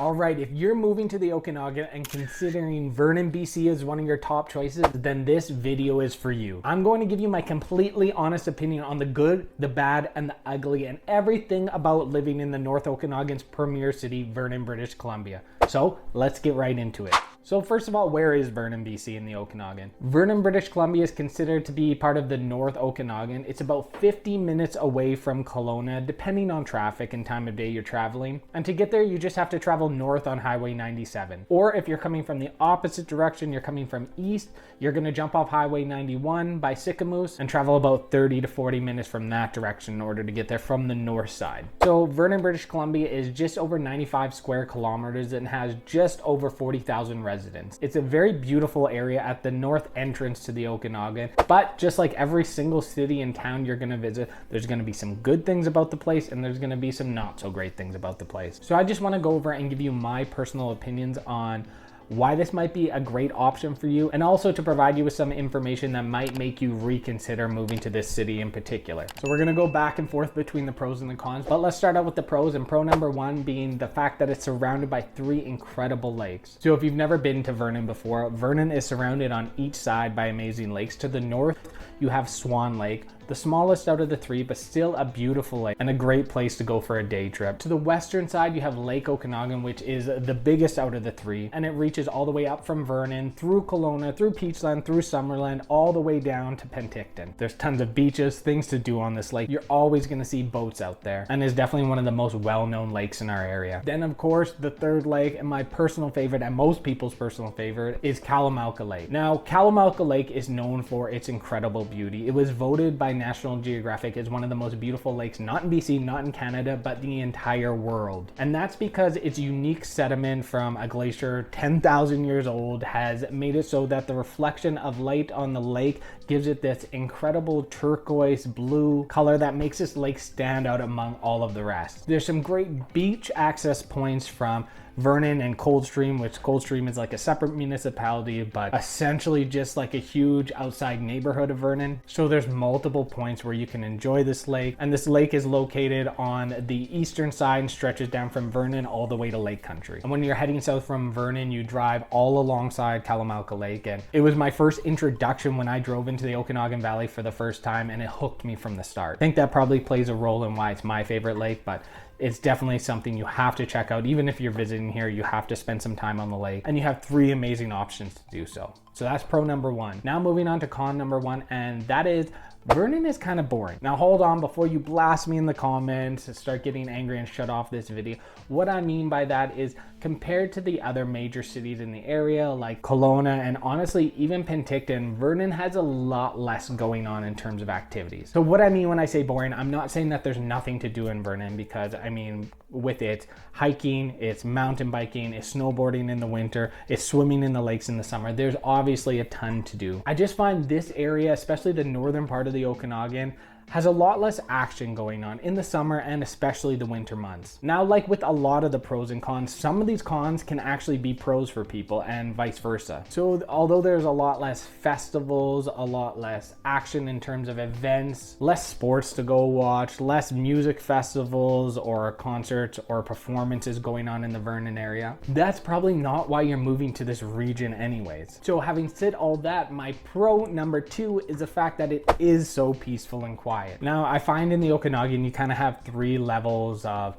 All right, if you're moving to the Okanagan and considering Vernon BC as one of your top choices, then this video is for you. I'm going to give you my completely honest opinion on the good, the bad, and the ugly, and everything about living in the North Okanagan's premier city, Vernon, British Columbia. So let's get right into it. So first of all, where is Vernon BC in the Okanagan? Vernon, British Columbia is considered to be part of the North Okanagan. It's about 50 minutes away from Kelowna, depending on traffic and time of day you're traveling. And to get there, you just have to travel north on Highway 97. Or if you're coming from the opposite direction, you're coming from east, you're gonna jump off Highway 91 by Sycamoose and travel about 30 to 40 minutes from that direction in order to get there from the north side. So Vernon, British Columbia is just over 95 square kilometers and has just over 40,000 residents. It's a very beautiful area at the north entrance to the Okanagan, but just like every single city and town you're gonna visit, there's gonna be some good things about the place and there's gonna be some not so great things about the place. So I just wanna go over and give you my personal opinions on why this might be a great option for you, and also to provide you with some information that might make you reconsider moving to this city in particular. So we're gonna go back and forth between the pros and the cons, but let's start out with the pros, and pro number one being the fact that it's surrounded by 3 incredible lakes. So if you've never been to Vernon before, Vernon is surrounded on each side by amazing lakes. To the north, you have Swan Lake, the smallest out of the 3, but still a beautiful lake and a great place to go for a day trip. To the western side, you have Lake Okanagan, which is the biggest out of the 3, and it reaches all the way up from Vernon, through Kelowna, through Peachland, through Summerland, all the way down to Penticton. There's tons of beaches, things to do on this lake. You're always gonna see boats out there, and is definitely one of the most well-known lakes in our area. Then of course, the third lake, and my personal favorite, and most people's personal favorite, is Kelowna Lake. Now, Kelowna Lake is known for its incredible beauty. It was voted by National Geographic as one of the most beautiful lakes, not in BC, not in Canada, but the entire world. And that's because its unique sediment from a glacier 10,000 years old has made it so that the reflection of light on the lake gives it this incredible turquoise blue color that makes this lake stand out among all of the rest. There's some great beach access points from Vernon and Coldstream, which Coldstream is like a separate municipality, but essentially just like a huge outside neighborhood of Vernon. So there's multiple points where you can enjoy this lake. And this lake is located on the eastern side and stretches down from Vernon all the way to Lake Country. And when you're heading south from Vernon, you drive all alongside Kelowna Lake. And it was my first introduction when I drove into the Okanagan Valley for the first time, and it hooked me from the start. I think that probably plays a role in why it's my favorite lake, but it's definitely something you have to check out. Even if you're visiting here, you have to spend some time on the lake, and you have 3 amazing options to do so. So that's pro number 1. Now moving on to con number 1, and that is Vernon is kind of boring. Now hold on, before you blast me in the comments and start getting angry and shut off this video. What I mean by that is, compared to the other major cities in the area like Kelowna and honestly even Penticton, Vernon has a lot less going on in terms of activities. So what I mean when I say boring, I'm not saying that there's nothing to do in Vernon, because I mean with it hiking, it's mountain biking, it's snowboarding in the winter, it's swimming in the lakes in the summer. There's obviously a ton to do. I just find this area, especially the northern part of the Okanagan, has a lot less action going on in the summer and especially the winter months. Now, like with a lot of the pros and cons, some of these cons can actually be pros for people and vice versa. So although there's a lot less festivals, a lot less action in terms of events, less sports to go watch, less music festivals or concerts or performances going on in the Vernon area, that's probably not why you're moving to this region anyways. So having said all that, my pro number 2 is the fact that it is so peaceful and quiet. Now, I find in the Okanagan, you kind of have 3 levels of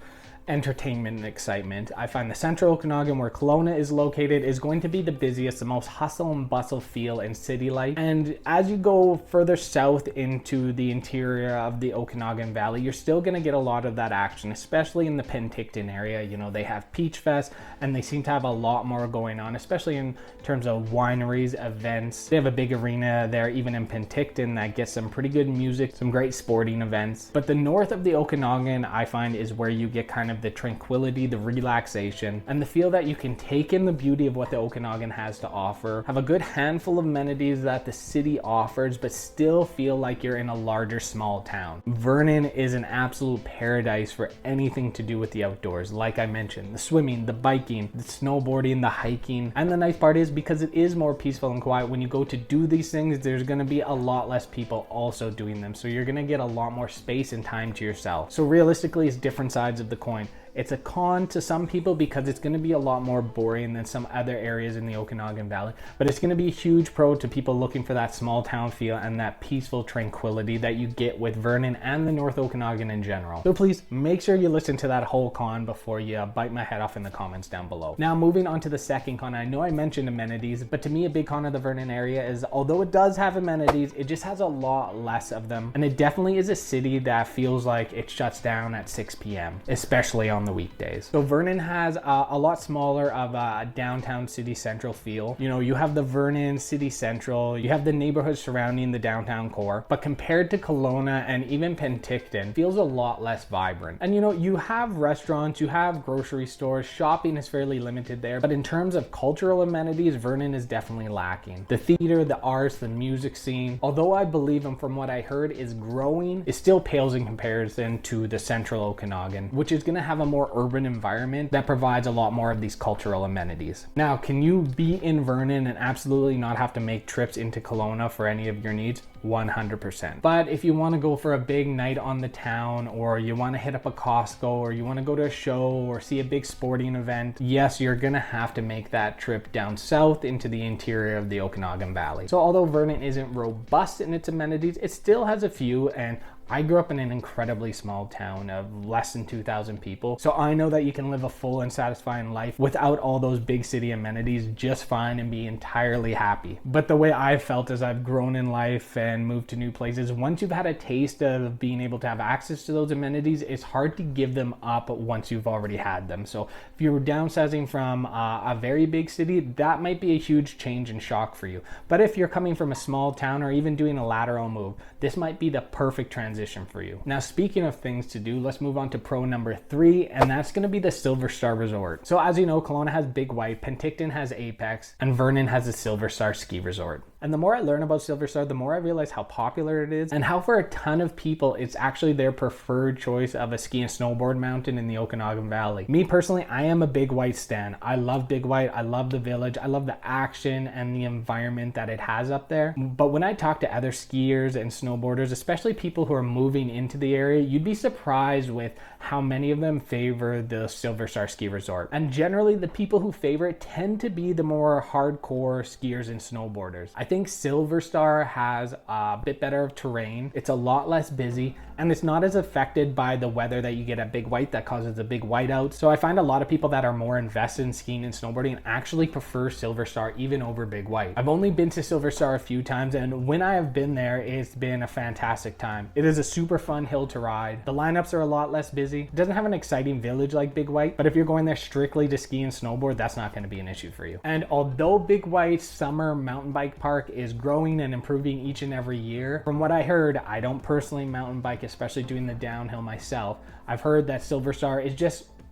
entertainment and excitement. I find the central Okanagan, where Kelowna is located, is going to be the busiest, the most hustle and bustle feel and city life. And as you go further south into the interior of the Okanagan Valley, you're still going to get a lot of that action, especially in the Penticton area. You know, they have Peach Fest and they seem to have a lot more going on, especially in terms of wineries, events. They have a big arena there, even in Penticton, that gets some pretty good music, some great sporting events. But the north of the Okanagan, I find, is where you get kind of the tranquility, the relaxation, and the feel that you can take in the beauty of what the Okanagan has to offer, have a good handful of amenities that the city offers, but still feel like you're in a larger small town. Vernon is an absolute paradise for anything to do with the outdoors. Like I mentioned, the swimming, the biking, the snowboarding, the hiking. And the nice part is, because it is more peaceful and quiet, when you go to do these things, there's going to be a lot less people also doing them. So you're going to get a lot more space and time to yourself. So realistically, it's different sides of the coin. It's a con to some people because it's going to be a lot more boring than some other areas in the Okanagan Valley, but it's going to be a huge pro to people looking for that small town feel and that peaceful tranquility that you get with Vernon and the North Okanagan in general. So please make sure you listen to that whole con before you bite my head off in the comments down below. Now moving on to the second con, I know I mentioned amenities, but to me a big con of the Vernon area is although it does have amenities, it just has a lot less of them, and it definitely is a city that feels like it shuts down at 6 p.m. especially on the weekdays. So Vernon has a lot smaller of a downtown city central feel. You know, you have the Vernon city central, you have the neighborhoods surrounding the downtown core, but compared to Kelowna and even Penticton, feels a lot less vibrant. And you know, you have restaurants, you have grocery stores, shopping is fairly limited there, but in terms of cultural amenities, Vernon is definitely lacking. The theater, the arts, the music scene, although I believe and from what I heard is growing, it still pales in comparison to the central Okanagan, which is going to have a more urban environment that provides a lot more of these cultural amenities. Now, can you be in Vernon and absolutely not have to make trips into Kelowna for any of your needs? 100%. But if you want to go for a big night on the town, or you want to hit up a Costco, or you want to go to a show or see a big sporting event, yes, you're gonna have to make that trip down south into the interior of the Okanagan Valley. So although Vernon isn't robust in its amenities, it still has a few, and I grew up in an incredibly small town of less than 2,000 people. So I know that you can live a full and satisfying life without all those big city amenities just fine and be entirely happy. But the way I've felt as I've grown in life and moved to new places, once you've had a taste of being able to have access to those amenities, it's hard to give them up once you've already had them. So if you're downsizing from a very big city, that might be a huge change and shock for you. But if you're coming from a small town or even doing a lateral move, this might be the perfect transition for you. Now, speaking of things to do, let's move on to pro number 3, and that's going to be the Silver Star Resort. So as you know, Kelowna has Big White, Penticton has Apex, and Vernon has the Silver Star Ski Resort. And the more I learn about Silver Star, the more I realize how popular it is and how for a ton of people, it's actually their preferred choice of a ski and snowboard mountain in the Okanagan Valley. Me personally, I am a Big White stan. I love Big White. I love the village. I love the action and the environment that it has up there. But when I talk to other skiers and snowboarders, especially people who are moving into the area, you'd be surprised with how many of them favor the Silver Star Ski Resort. And generally, the people who favor it tend to be the more hardcore skiers and snowboarders. I think Silver Star has a bit better of terrain. It's a lot less busy, and it's not as affected by the weather that you get at Big White that causes the big whiteouts. So I find a lot of people that are more invested in skiing and snowboarding actually prefer Silver Star even over Big White. I've only been to Silver Star a few times, and when I have been there, it's been a fantastic time. It is a super fun hill to ride. The lineups are a lot less busy. It doesn't have an exciting village like Big White, but if you're going there strictly to ski and snowboard, that's not going to be an issue for you. And although Big White's summer mountain bike park is growing and improving each and every year, from what I heard, I don't personally mountain bike, especially doing the downhill myself. I've heard that Silver Star is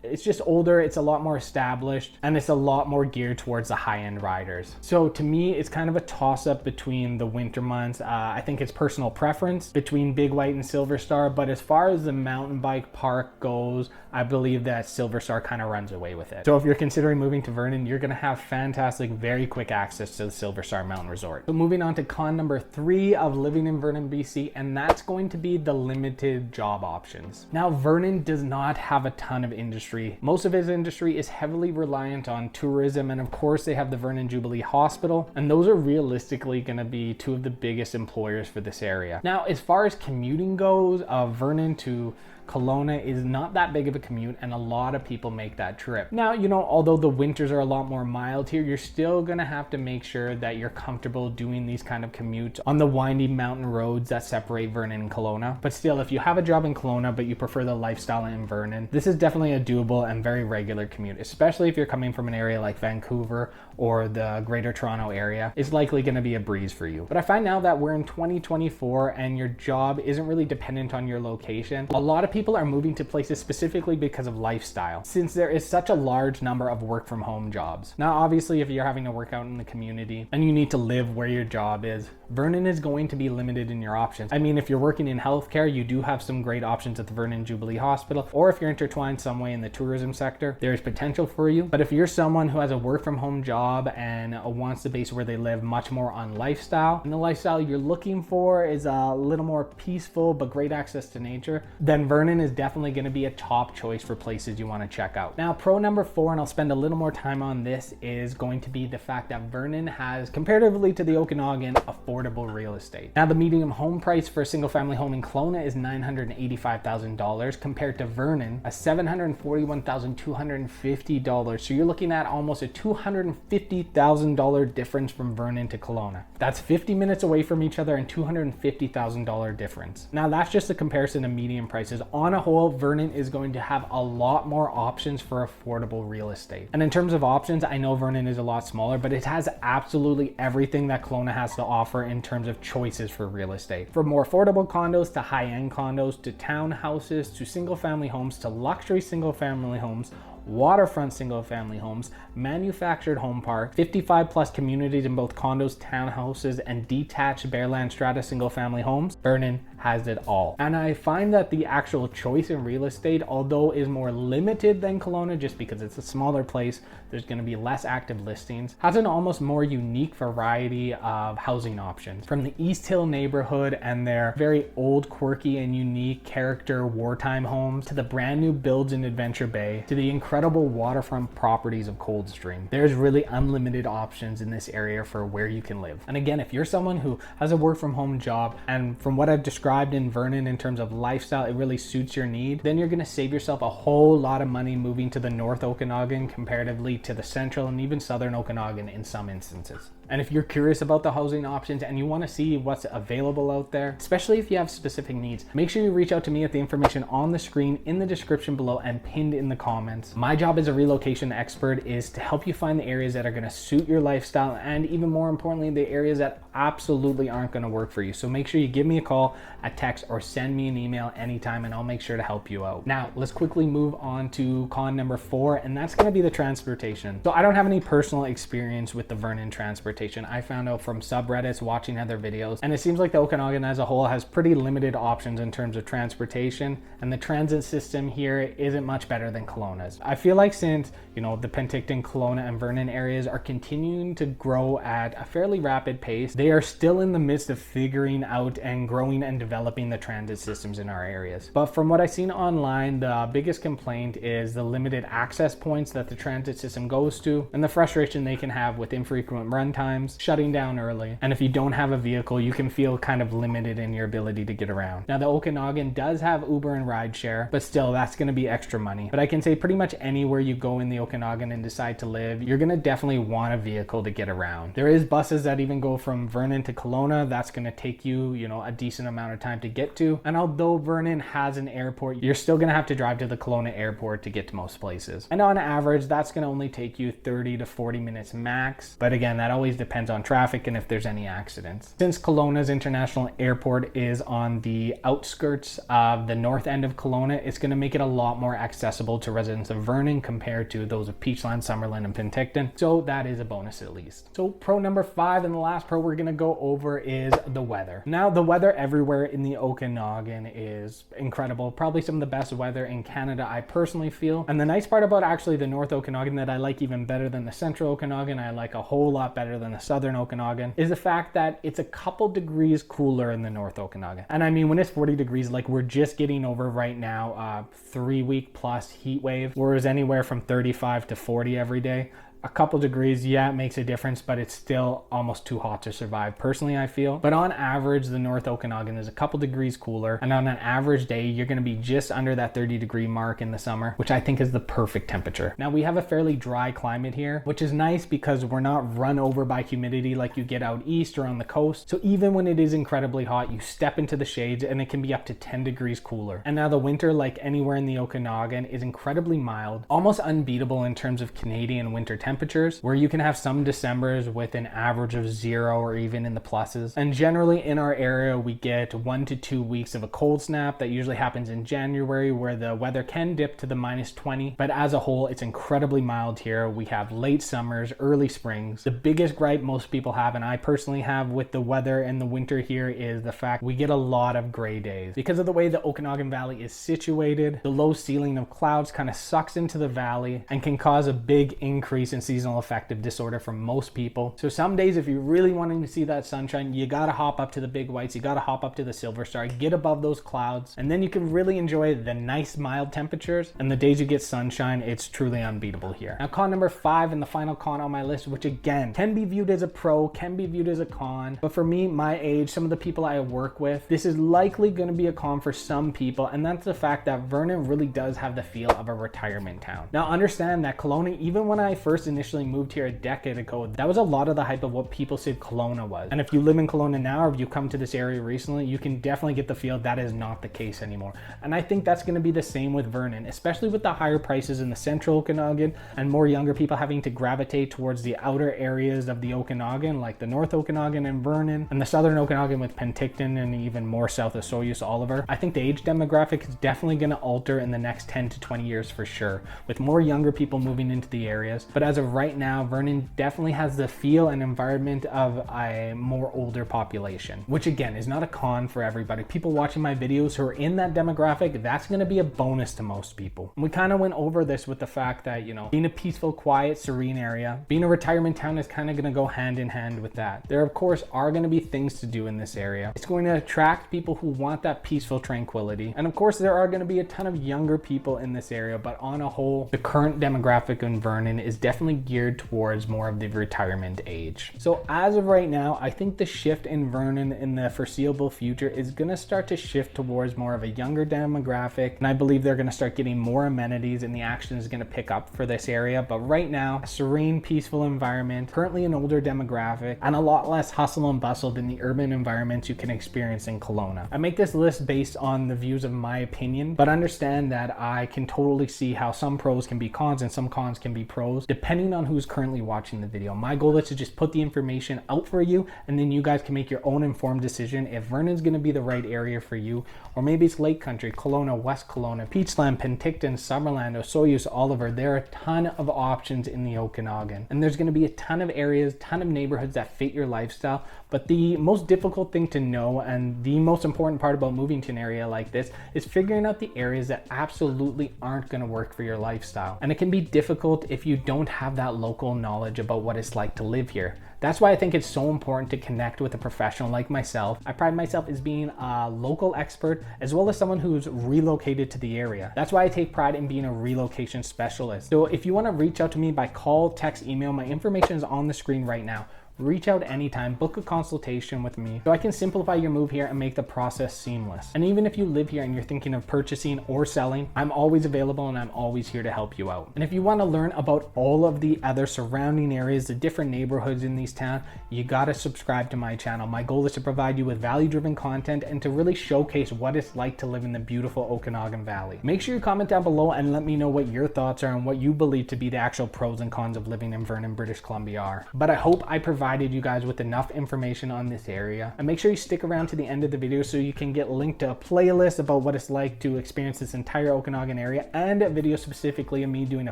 it's just older, it's a lot more established, and it's a lot more geared towards the high-end riders. So to me, it's kind of a toss-up between the winter months. I think it's personal preference between Big White and Silver Star, but as far as the mountain bike park goes, I believe that Silver Star kind of runs away with it. So if you're considering moving to Vernon, you're gonna have fantastic, very quick access to the Silver Star Mountain Resort. So moving on to con number 3 of living in Vernon, BC, and that's going to be the limited job options. Now, Vernon does not have a ton of industry. Most of its industry is heavily reliant on tourism, and of course they have the Vernon Jubilee Hospital, and those are realistically going to be 2 of the biggest employers for this area. Now, as far as commuting goes, Vernon to Kelowna is not that big of a commute, and a lot of people make that trip. Now, you know, although the winters are a lot more mild here, you're still gonna have to make sure that you're comfortable doing these kind of commutes on the windy mountain roads that separate Vernon and Kelowna. But still, if you have a job in Kelowna but you prefer the lifestyle in Vernon, this is definitely a doable and very regular commute, especially if you're coming from an area like Vancouver or the Greater Toronto area. It's likely gonna be a breeze for you. But I find now that we're in 2024 and your job isn't really dependent on your location, a lot of people are moving to places specifically because of lifestyle, since there is such a large number of work from home jobs. Now, obviously, if you're having to work out in the community and you need to live where your job is, Vernon is going to be limited in your options. I mean, if you're working in healthcare, you do have some great options at the Vernon Jubilee Hospital, or if you're intertwined some way in the tourism sector, there is potential for you. But if you're someone who has a work from home job and wants to base where they live much more on lifestyle, and the lifestyle you're looking for is a little more peaceful but great access to nature, then Vernon Vernon is definitely going to be a top choice for places you want to check out. Now, pro number 4, and I'll spend a little more time on this, is going to be the fact that Vernon has, comparatively to the Okanagan, affordable real estate. Now, the median home price for a single family home in Kelowna is $985,000 compared to Vernon, a $741,250. So you're looking at almost a $250,000 difference from Vernon to Kelowna. That's 50 minutes away from each other and $250,000 difference. Now, that's just a comparison of median prices. On a whole, Vernon is going to have a lot more options for affordable real estate. And in terms of options, I know Vernon is a lot smaller, but it has absolutely everything that Kelowna has to offer in terms of choices for real estate. From more affordable condos to high-end condos to townhouses to single-family homes to luxury single-family homes, waterfront single-family homes, manufactured home park, 55 plus communities in both condos, townhouses, and detached bare land strata single-family homes. Vernon has it all. And I find that the actual choice in real estate, although is more limited than Kelowna just because it's a smaller place, there's going to be less active listings, has an almost more unique variety of housing options. From the East Hill neighborhood and their very old, quirky, and unique character wartime homes to the brand new builds in Adventure Bay to the incredible waterfront properties of Coldstream. There's really unlimited options in this area for where you can live. And again, if you're someone who has a work from home job, and from what I've described in Vernon in terms of lifestyle, it really suits your need, then you're going to save yourself a whole lot of money moving to the North Okanagan comparatively to the Central and even Southern Okanagan in some instances. And if you're curious about the housing options and you want to see what's available out there, especially if you have specific needs, make sure you reach out to me at the information on the screen, in the description below, and pinned in the comments. My job as a relocation expert is to help you find the areas that are going to suit your lifestyle, and even more importantly, the areas that absolutely aren't going to work for you. So make sure you give me a call, a text, or send me an email anytime, and I'll make sure to help you out. Now, let's quickly move on to con number 4, and that's going to be the transportation. So I don't have any personal experience with the Vernon transportation. I found out from subreddits, watching other videos, and it seems like the Okanagan as a whole has pretty limited options in terms of transportation, and the transit system here isn't much better than Kelowna's. I feel like since, the Penticton, Kelowna, and Vernon areas are continuing to grow at a fairly rapid pace, they are still in the midst of figuring out and growing and developing the transit systems in our areas. But from what I've seen online, the biggest complaint is the limited access points that the transit system goes to, and the frustration they can have with infrequent run times, shutting down early, and if you don't have a vehicle, you can feel kind of limited in your ability to get around. Now, the Okanagan does have Uber and rideshare, but still, that's going to be extra money. But I can say pretty much anywhere you go in the Okanagan and decide to live, you're going to definitely want a vehicle to get around. There is buses that even go from Vernon to Kelowna. That's going to take you, a decent amount of time to get to. And although Vernon has an airport, you're still going to have to drive to the Kelowna airport to get to most places. And on average, that's going to only take you 30 to 40 minutes max. But again, that always depends on traffic and if there's any accidents. Since Kelowna's international airport is on the outskirts of the north end of Kelowna, it's going to make it a lot more accessible to residents of Vernon compared to those of Peachland, Summerlin, and Penticton. So that is a bonus at least. So pro number 5, and the last pro we're going to go over, is the weather. Now, the weather everywhere in the Okanagan is incredible. Probably some of the best weather in Canada, I personally feel. And the nice part about actually the North Okanagan that I like even better than the Central Okanagan, I like a whole lot better than the Southern Okanagan, is the fact that it's a couple degrees cooler in the North Okanagan. And I mean, when it's 40 degrees, like we're just getting over right now a 3-week plus heat wave, whereas anywhere from 35 to 40 every day. A couple degrees, yeah, it makes a difference, but it's still almost too hot to survive, personally, I feel. But on average, the North Okanagan is a couple degrees cooler, and on an average day, you're going to be just under that 30-degree mark in the summer, which I think is the perfect temperature. Now, we have a fairly dry climate here, which is nice because we're not run over by humidity like you get out east or on the coast. So even when it is incredibly hot, you step into the shades and it can be up to 10 degrees cooler. And now the winter, like anywhere in the Okanagan, is incredibly mild, almost unbeatable in terms of Canadian winter temperatures, where you can have some Decembers with an average of 0 or even in the pluses. And generally in our area, we get 1 to 2 weeks of a cold snap that usually happens in January, where the weather can dip to the -20. But as a whole, it's incredibly mild here. We have late summers, early springs. The biggest gripe most people have, and I personally have with the weather and the winter here, is the fact we get a lot of gray days. Because of the way the Okanagan Valley is situated, the low ceiling of clouds kind of sucks into the valley and can cause a big increase consistent seasonal affective disorder for most people. So some days, if you're really wanting to see that sunshine, you gotta hop up to the big whites, you gotta hop up to the silver star, get above those clouds, and then you can really enjoy the nice mild temperatures. And the days you get sunshine, it's truly unbeatable here. Now, con number 5 and the final con on my list, which again can be viewed as a pro, can be viewed as a con, but for me, my age, some of the people I work with, this is likely going to be a con for some people, and that's the fact that Vernon really does have the feel of a retirement town. Now, understand that Kelowna, even when I first initially moved here a decade ago, that was a lot of the hype of what people said Kelowna was. And if you live in Kelowna now, or if you come to this area recently, you can definitely get the feel that is not the case anymore. And I think that's going to be the same with Vernon, especially with the higher prices in the central Okanagan and more younger people having to gravitate towards the outer areas of the Okanagan, like the North Okanagan and Vernon, and the southern Okanagan with Penticton and even more south of Soyuz, Oliver. I think the age demographic is definitely going to alter in the next 10 to 20 years for sure, with more younger people moving into the areas. But as of right now, Vernon definitely has the feel and environment of a more older population, which again is not a con for everybody. People watching my videos who are in that demographic, that's going to be a bonus to most people. And we kind of went over this with the fact that, you know, being a peaceful, quiet, serene area, being a retirement town is kind of going to go hand in hand with that. There, of course, are going to be things to do in this area. It's going to attract people who want that peaceful tranquility. And of course, there are going to be a ton of younger people in this area, but on a whole, the current demographic in Vernon is definitely geared towards more of the retirement age. So as of right now, I think the shift in Vernon in the foreseeable future is going to start to shift towards more of a younger demographic. And I believe they're going to start getting more amenities and the action is going to pick up for this area. But right now, a serene, peaceful environment, currently an older demographic, and a lot less hustle and bustle than the urban environments you can experience in Kelowna. I make this list based on the views of my opinion, but understand that I can totally see how some pros can be cons and some cons can be pros, depending on who's currently watching the video. My goal is to just put the information out for you, and then you guys can make your own informed decision if Vernon's going to be the right area for you, or maybe it's Lake Country, Kelowna, West Kelowna, Peachland, Penticton, Summerland, Osoyoos, Oliver. There are a ton of options in the Okanagan, and there's going to be a ton of areas, ton of neighborhoods that fit your lifestyle. But the most difficult thing to know, and the most important part about moving to an area like this, is figuring out the areas that absolutely aren't going to work for your lifestyle. And it can be difficult if you don't have that local knowledge about what it's like to live here. That's why I think it's so important to connect with a professional like myself. I pride myself as being a local expert as well as someone who's relocated to the area. That's why I take pride in being a relocation specialist. So if you want to reach out to me by call, text, email, my information is on the screen right now. Reach out anytime, book a consultation with me so I can simplify your move here and make the process seamless. And even if you live here and you're thinking of purchasing or selling, I'm always available and I'm always here to help you out. And if you want to learn about all of the other surrounding areas, the different neighborhoods in these towns, you gotta subscribe to my channel. My goal is to provide you with value-driven content and to really showcase what it's like to live in the beautiful Okanagan Valley. Make sure you comment down below and let me know what your thoughts are and what you believe to be the actual pros and cons of living in Vernon, British Columbia are. But I hope I provided you guys with enough information on this area. And make sure you stick around to the end of the video so you can get linked to a playlist about what it's like to experience this entire Okanagan area and a video specifically of me doing a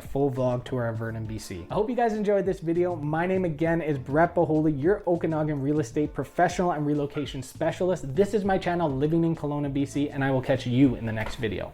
full vlog tour of Vernon BC. I hope you guys enjoyed this video. My name again is Brett Boholij, your Okanagan real estate professional and relocation specialist. This is my channel, Living in Kelowna BC, and I will catch you in the next video.